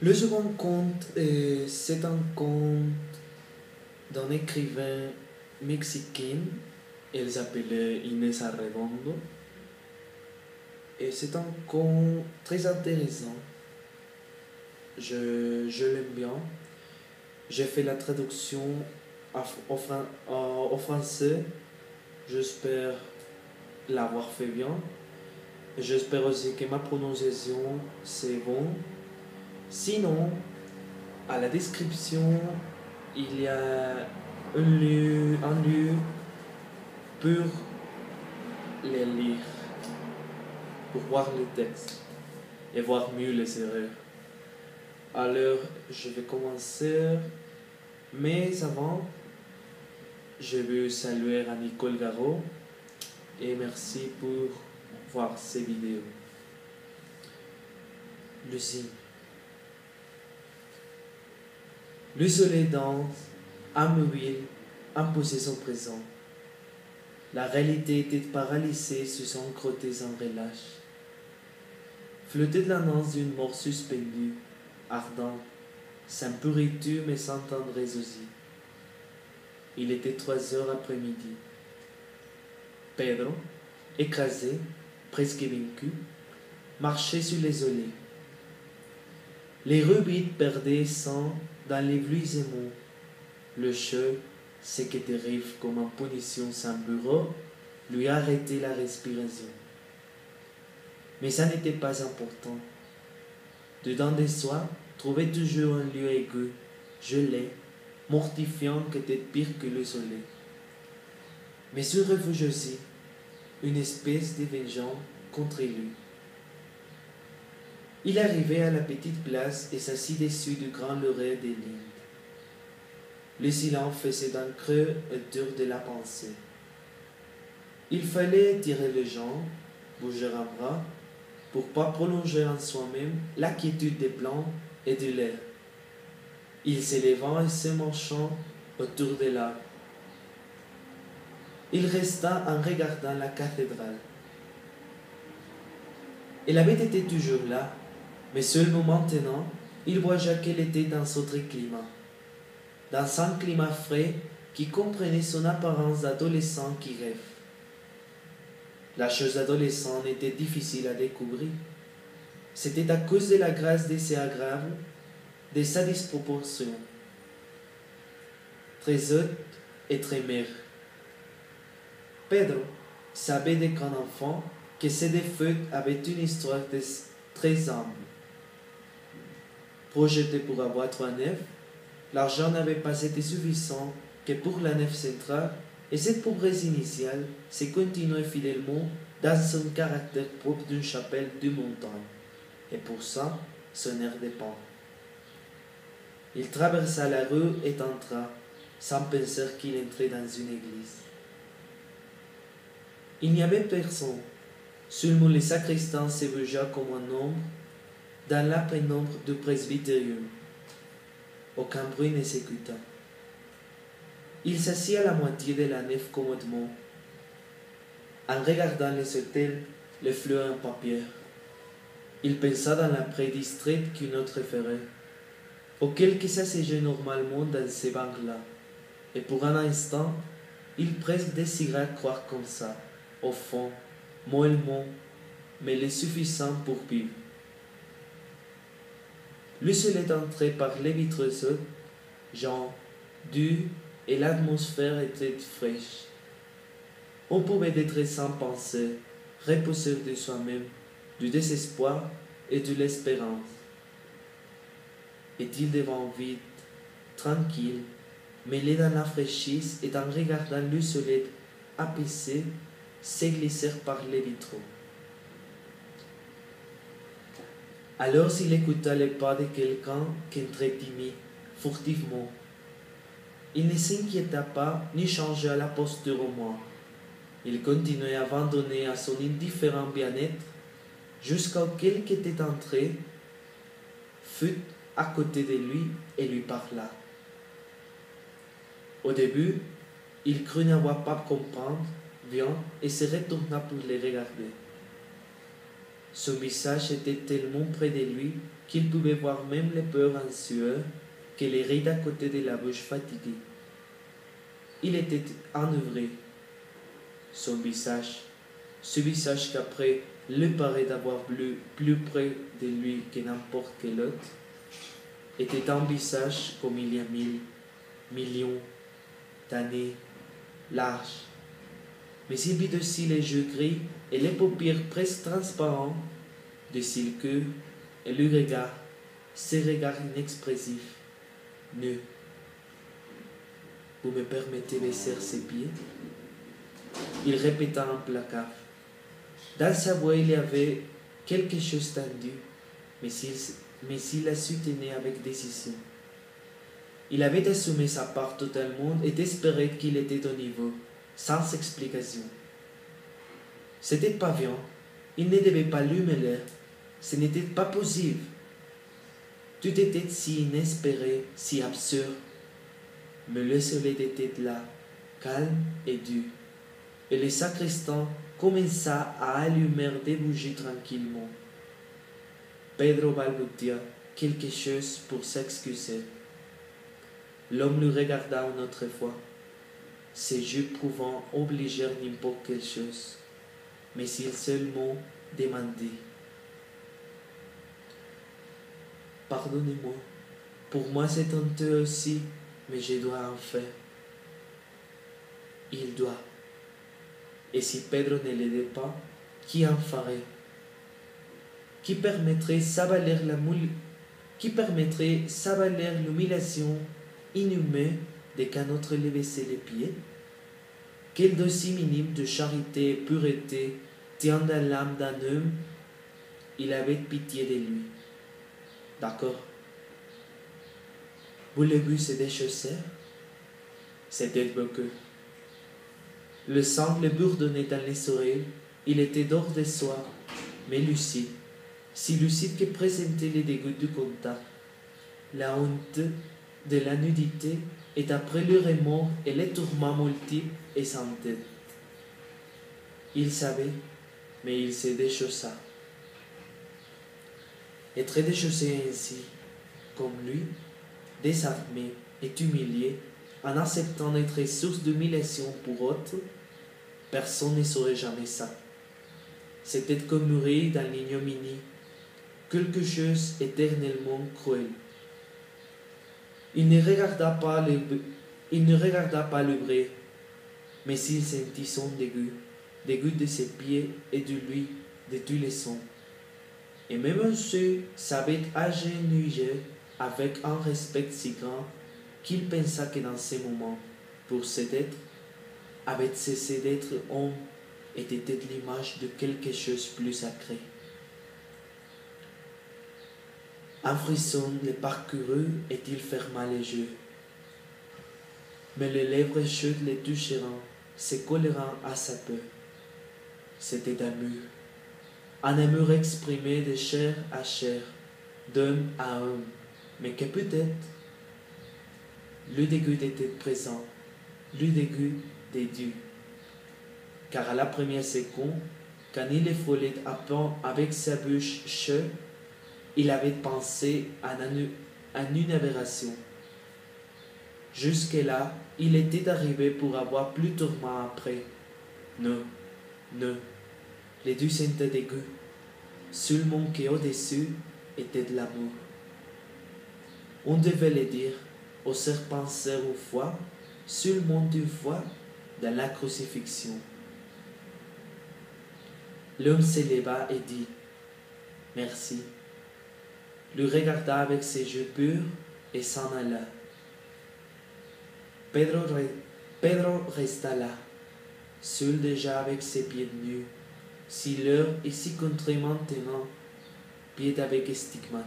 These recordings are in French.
Le second conte, c'est un conte d'un écrivain mexicain. Elle s'appelait Inés Arredondo. Et c'est un conte très intéressant. Je l'aime bien. J'ai fait la traduction au français. J'espère l'avoir fait bien. Et j'espère aussi que ma prononciation c'est bon. Sinon, à la description, il y a un lieu pour les lire, pour voir les textes et voir mieux les erreurs. Alors, je vais commencer, mais avant, je veux saluer à Nicole Garot et merci pour voir ces vidéos. Lucie. Le soleil danse, immobile, imposé son présent. La réalité était paralysée sous son crotté sans relâche. Flottait de l'annonce d'une mort suspendue, ardente, sans pourriture mais sans tendresse aussi. Il était 3 heures après-midi. Pedro, écrasé, presque vaincu, marchait sur les olets. Les rubis perdaient sang dans les blouisements. Le chef, ce qui était terrible comme en punition sans bureau, lui arrêtait la respiration. Mais ça n'était pas important. Dedans de soi, trouvait toujours un lieu aigu, gelé, mortifiant qui était pire que le soleil. Mais se refuge aussi, une espèce de vengeance contre lui. Il arrivait à la petite place et s'assit dessus du grand laurier des lignes. Le silence faisait d'un creux autour de la pensée. Il fallait tirer les jambes, bouger un bras, pour pas prolonger en soi-même la quiétude des plantes et de l'air. Il s'élevant et se marchant autour de l'arbre. Il resta en regardant la cathédrale. Elle avait été toujours là, mais seulement maintenant, il voyait qu'elle était dans autre climat. Dans un climat frais qui comprenait son apparence d'adolescent qui rêve. La chose d'adolescent était difficile à découvrir. C'était à cause de la grâce de ses aggraves, de sa disproportion. Très haute et très mère. Pedro savait dès qu'un enfant que ces défauts avaient une histoire très humble. Projeté pour avoir 3 nefs, l'argent n'avait pas été suffisant que pour la nef centrale, et cette pauvresse initiale se continuait fidèlement dans son caractère propre d'une chapelle de montagne, et pour ça, son air dépend. Il traversa la rue et entra, sans penser qu'il entrait dans une église. Il n'y avait personne, seulement le sacristain se bougea comme un ombre dans la pénombre du presbytérium. Aucun bruit ne s'écouta. Il s'assit à la moitié de la nef commodement, en regardant les autels, les fleurs en papier. Il pensa dans la prée distraite qu'une autre ferait, auquel qui s'asseyait normalement dans ces bancs-là, et pour un instant, il presque désira croire comme ça, au fond, mollement, mais le suffisant pour vivre. Le soleil entrait par les vitres hautes, Jean, dur, et l'atmosphère était fraîche. On pouvait être sans pensée, reposer de soi-même, du désespoir et de l'espérance. Est-il devant vide, tranquille, mêlé dans la fraîchise et en regardant le soleil apaisé, s'églisser par les vitraux. Alors s'il écouta les pas de quelqu'un qui entrait timide, furtivement. Il ne s'inquiéta pas ni changea la posture au moins. Il continuait à abandonner à son indifférent bien-être jusqu'à ce qui était entré, fut à côté de lui et lui parla. Au début, il crut n'avoir pas comprendre bien et se retourna pour les regarder. Son visage était tellement près de lui qu'il pouvait voir même les peurs en sueur que les rides à côté de la bouche fatiguée. Il était enivré. Son visage, ce visage qu'après lui paraît d'avoir plus près de lui que n'importe quel autre, était un visage comme il y a millions d'années, large. Mais il vit aussi les yeux gris et les paupières presque transparentes, de cils queux, et le regard, ce regard inexpressif, nu. Vous me permettez de baisser ses pieds? Il répéta implacable. Dans sa voix, il y avait quelque chose tendu, mais il la soutenait avec décision. Il avait assumé sa part totalement et espérait qu'il était au niveau, sans explication. C'était pas bien, il ne devait pas lui mêler, ce n'était pas possible. Tout était si inespéré, si absurde. Mais le soleil était là, calme et dur, et le sacristain commença à allumer des bougies tranquillement. Pedro balbutia quelque chose pour s'excuser. L'homme le regarda une autre fois. Ses yeux pouvant obliger n'importe quelle chose, mais il seulement demandait. Pardonnez-moi, pour moi c'est honteux aussi, mais je dois en faire. Il doit. Et si Pedro ne l'aidait pas, qui en ferait? Qui permettrait s'avaler l'humiliation inhumaine de qu'un autre lui baissait les pieds? Quel dossier minime de charité et pureté tient dans l'âme d'un homme? Il avait pitié de lui. D'accord. Voulez-vous se déchausser? C'était beaucoup. Le sang le bourdonnait dans les oreilles. Il était hors de soi, mais lucide. Si lucide que présentait les dégoûts du contact, la honte de la nudité, et après le remords et les tourments multiples et sans tête. Il savait, mais il se déchaussa. Être déchaussé ainsi, comme lui, désarmé et humilié, en acceptant d'être source d'humiliation pour autres, personne ne saurait jamais ça. C'était comme mourir dans l'ignominie, quelque chose éternellement cruel. Il ne regarda pas le vrai, mais il sentit son dégoût de ses pieds et de lui, de tous les sons. Et même ceux s'avait agenouillé avec un respect si grand qu'il pensa que dans ces moments, pour cet être, avait cessé d'être homme et était l'image de quelque chose de plus sacré. Un frisson le parcourut et il ferma les yeux. Mais les lèvres chaudes le toucheront, se colleront à sa peau. C'était un amour exprimé de chair à chair, d'homme à homme, mais que peut-être le dégoût était présent, le dégoût des dieux. Car à la première seconde, quand il le frôlait à peine avec sa bouche chaude, il avait pensé à une aberration. Jusque-là, il était arrivé pour avoir plus tourment après. Non, non, les deux sentaient dégoût, seulement qu'au-dessus était de l'amour. On devait le dire au serpent au foie, seulement une fois dans la crucifixion. L'homme se leva et dit « Merci ». Le regarda avec ses yeux purs et s'en alla. Pedro resta là, seul déjà avec ses pieds nus, si l'heure est si contrée maintenant, pieds avec stigmate.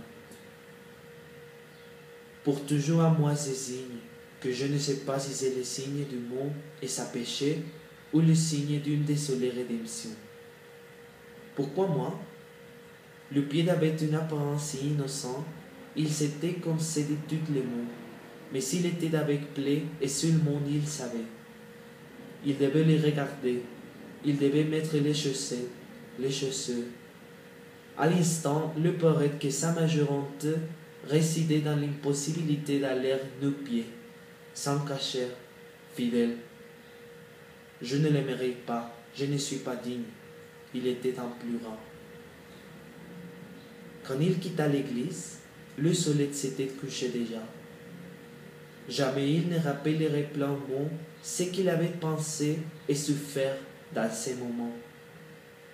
Pour toujours à moi ces signes, que je ne sais pas si c'est le signe du monde et sa péché, ou le signe d'une désolée rédemption. Pourquoi moi? Le pied avait une apparence si innocente, il s'était concédé tout le monde, mais s'il était avec plaie et seulement il savait. Il devait les regarder, il devait mettre les chaussettes, les chaussures. À l'instant, le poète que sa majorante résidait dans l'impossibilité d'aller nu-pieds, sans cachère, fidèle. Je ne l'aimerai pas, je ne suis pas digne. Il était en pleurant. Quand il quitta l'église, le soleil s'était couché déjà. Jamais il ne rappellerait pleinement ce qu'il avait pensé et souffert dans ces moments.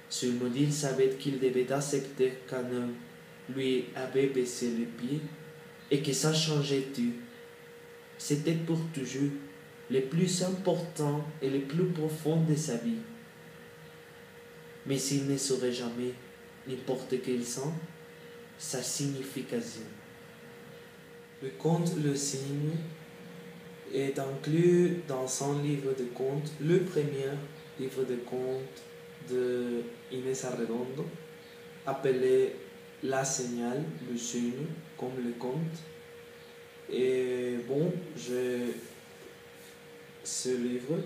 Seulement il savait qu'il devait accepter qu'un homme lui avait baissé les pieds et que ça changeait tout. C'était pour toujours le plus important et le plus profond de sa vie. Mais il ne saurait jamais, n'importe quel sens, sa signification. Le conte Le Cygne est inclus dans son livre de contes, le premier livre de contes de Inés Arredondo, appelé La Señal, le cygne, comme le conte. Et bon, j'ai ce livre,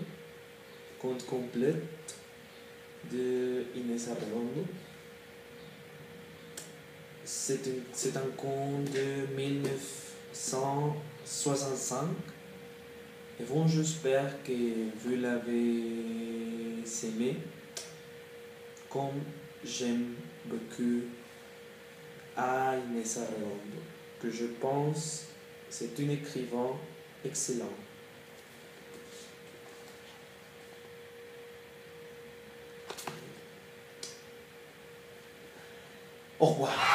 conte complet de Inés Arredondo. C'est un conte de 1965. Et bon, j'espère que vous l'avez aimé, comme j'aime beaucoup à Inés Arredondo, que je pense c'est un écrivain excellent. Au revoir.